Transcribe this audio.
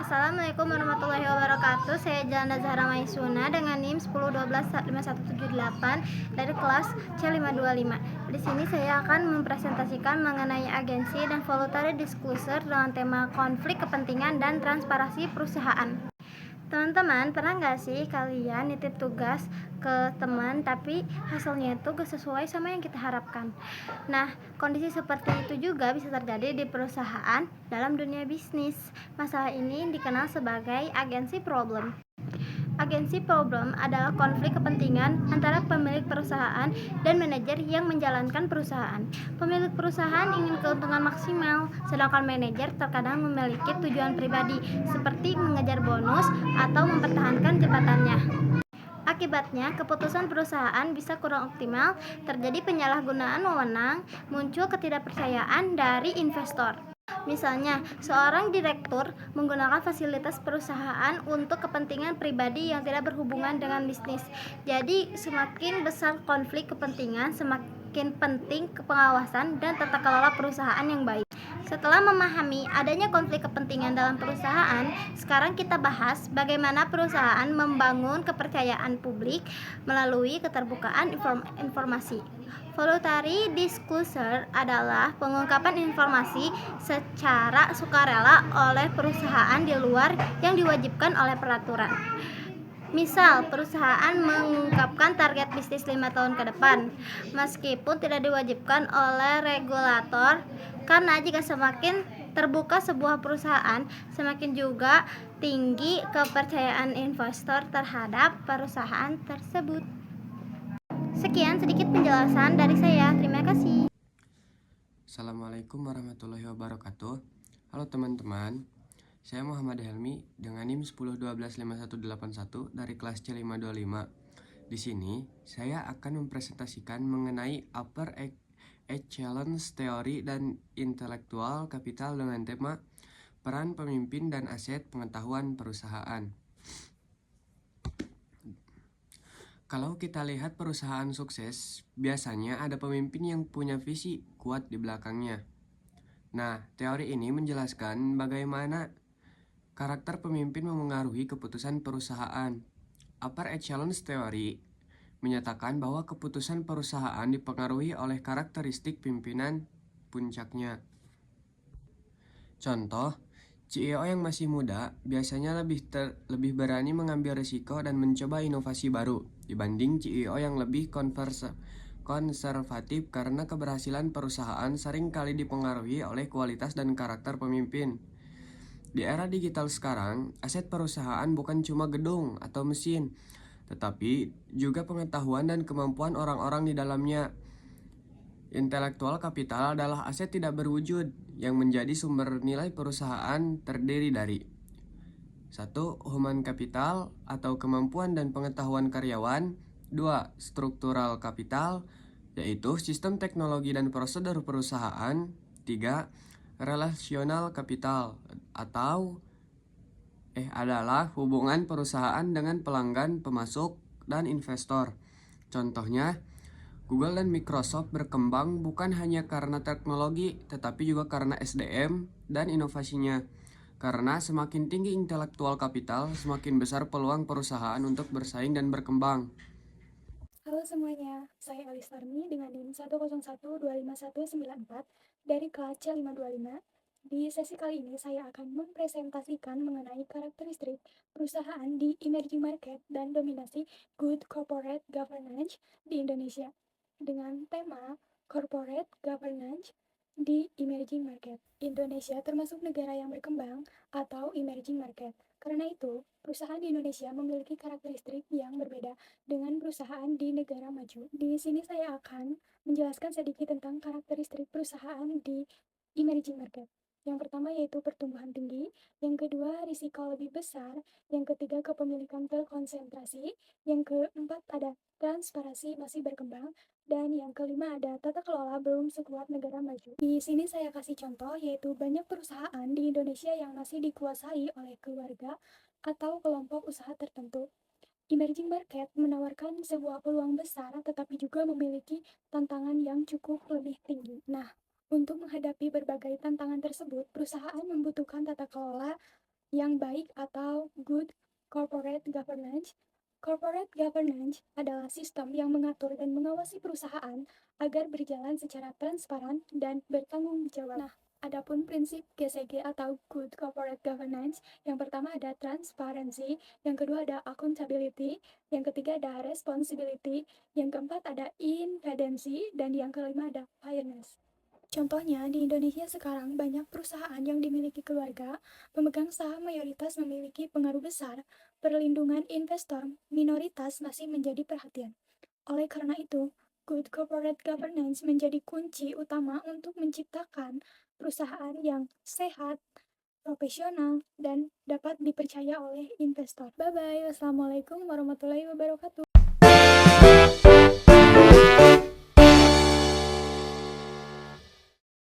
Assalamualaikum warahmatullahi wabarakatuh. Saya Janda Zahra Maisuna dengan NIM 10125178 dari kelas C525. Di sini saya akan mempresentasikan mengenai agensi dan voluntary disclosure dengan tema konflik kepentingan dan transparansi perusahaan. Teman-teman, pernah nggak sih kalian nitip tugas ke teman tapi hasilnya itu gak sesuai sama yang kita harapkan? Nah, kondisi seperti itu juga bisa terjadi di perusahaan dalam dunia bisnis. Masalah ini dikenal sebagai agency problem. Agency problem adalah konflik kepentingan antara pemilik perusahaan dan manajer yang menjalankan perusahaan. Pemilik perusahaan ingin keuntungan maksimal, sedangkan manajer terkadang memiliki tujuan pribadi seperti mengejar bonus atau mempertahankan jabatannya. Akibatnya, keputusan perusahaan bisa kurang optimal, terjadi penyalahgunaan wewenang, muncul ketidakpercayaan dari investor. Misalnya, seorang direktur menggunakan fasilitas perusahaan untuk kepentingan pribadi yang tidak berhubungan dengan bisnis. Jadi, semakin besar konflik kepentingan, semakin penting pengawasan dan tata kelola perusahaan yang baik. Setelah memahami adanya konflik kepentingan dalam perusahaan, sekarang kita bahas bagaimana perusahaan membangun kepercayaan publik melalui keterbukaan informasi. Voluntary disclosure adalah pengungkapan informasi secara sukarela oleh perusahaan di luar yang diwajibkan oleh peraturan. Misal, perusahaan mengungkapkan target bisnis 5 tahun ke depan, meskipun tidak diwajibkan oleh regulator, karena jika semakin terbuka sebuah perusahaan, semakin juga tinggi kepercayaan investor terhadap perusahaan tersebut. Sekian sedikit penjelasan dari saya, terima kasih. Assalamualaikum warahmatullahi wabarakatuh. Halo teman-teman, saya Muhammad Helmi dengan NIM 10125181 dari kelas C525. Di sini, saya akan mempresentasikan mengenai Upper Echelon Theory dan Intellectual Capital dengan tema peran pemimpin dan aset pengetahuan perusahaan. Kalau kita lihat perusahaan sukses, biasanya ada pemimpin yang punya visi kuat di belakangnya. Nah, teori ini menjelaskan bagaimana karakter pemimpin memengaruhi keputusan perusahaan. Upper Echelon Theory menyatakan bahwa keputusan perusahaan dipengaruhi oleh karakteristik pimpinan puncaknya. Contoh, CEO yang masih muda biasanya lebih berani mengambil risiko dan mencoba inovasi baru dibanding CEO yang lebih konservatif karena keberhasilan perusahaan sering kali dipengaruhi oleh kualitas dan karakter pemimpin. Di era digital sekarang, aset perusahaan bukan cuma gedung atau mesin, tetapi juga pengetahuan dan kemampuan orang-orang di dalamnya. Intelektual kapital adalah aset tidak berwujud yang menjadi sumber nilai perusahaan terdiri dari 1. Human capital atau kemampuan dan pengetahuan karyawan. 2. Struktural capital, yaitu sistem teknologi dan prosedur perusahaan. 3. Relational capital atau adalah hubungan perusahaan dengan pelanggan, pemasok, dan investor. Contohnya, Google dan Microsoft berkembang bukan hanya karena teknologi, tetapi juga karena SDM dan inovasinya. Karena semakin tinggi intelektual kapital, semakin besar peluang perusahaan untuk bersaing dan berkembang. Halo semuanya, saya Alis Tarmi dengan NIM 10125194 dari kelas C525. Di sesi kali ini saya akan mempresentasikan mengenai karakteristik perusahaan di emerging market dan dominasi good corporate governance di Indonesia dengan tema corporate governance di emerging market. Indonesia termasuk negara yang berkembang atau emerging market. Karena itu, perusahaan di Indonesia memiliki karakteristik yang berbeda dengan perusahaan di negara maju. Di sini saya akan menjelaskan sedikit tentang karakteristik perusahaan di emerging market. Yang pertama yaitu pertumbuhan tinggi, yang kedua risiko lebih besar, yang ketiga kepemilikan terkonsentrasi, yang keempat ada transparansi masih berkembang, dan yang kelima ada tata kelola belum sekuat negara maju. Di sini saya kasih contoh yaitu banyak perusahaan di Indonesia yang masih dikuasai oleh keluarga atau kelompok usaha tertentu. Emerging market menawarkan sebuah peluang besar tetapi juga memiliki tantangan yang cukup lebih tinggi. Nah, untuk menghadapi berbagai tantangan tersebut, perusahaan membutuhkan tata kelola yang baik atau good corporate governance. Corporate governance adalah sistem yang mengatur dan mengawasi perusahaan agar berjalan secara transparan dan bertanggung jawab. Nah, adapun prinsip GCG atau Good Corporate Governance, yang pertama ada transparency, yang kedua ada accountability, yang ketiga ada responsibility, yang keempat ada independency, dan yang kelima ada fairness. Contohnya, di Indonesia sekarang banyak perusahaan yang dimiliki keluarga, pemegang saham mayoritas memiliki pengaruh besar, perlindungan investor minoritas masih menjadi perhatian. Oleh karena itu, good corporate governance menjadi kunci utama untuk menciptakan perusahaan yang sehat, profesional, dan dapat dipercaya oleh investor. Bye-bye. Wassalamualaikum warahmatullahi wabarakatuh.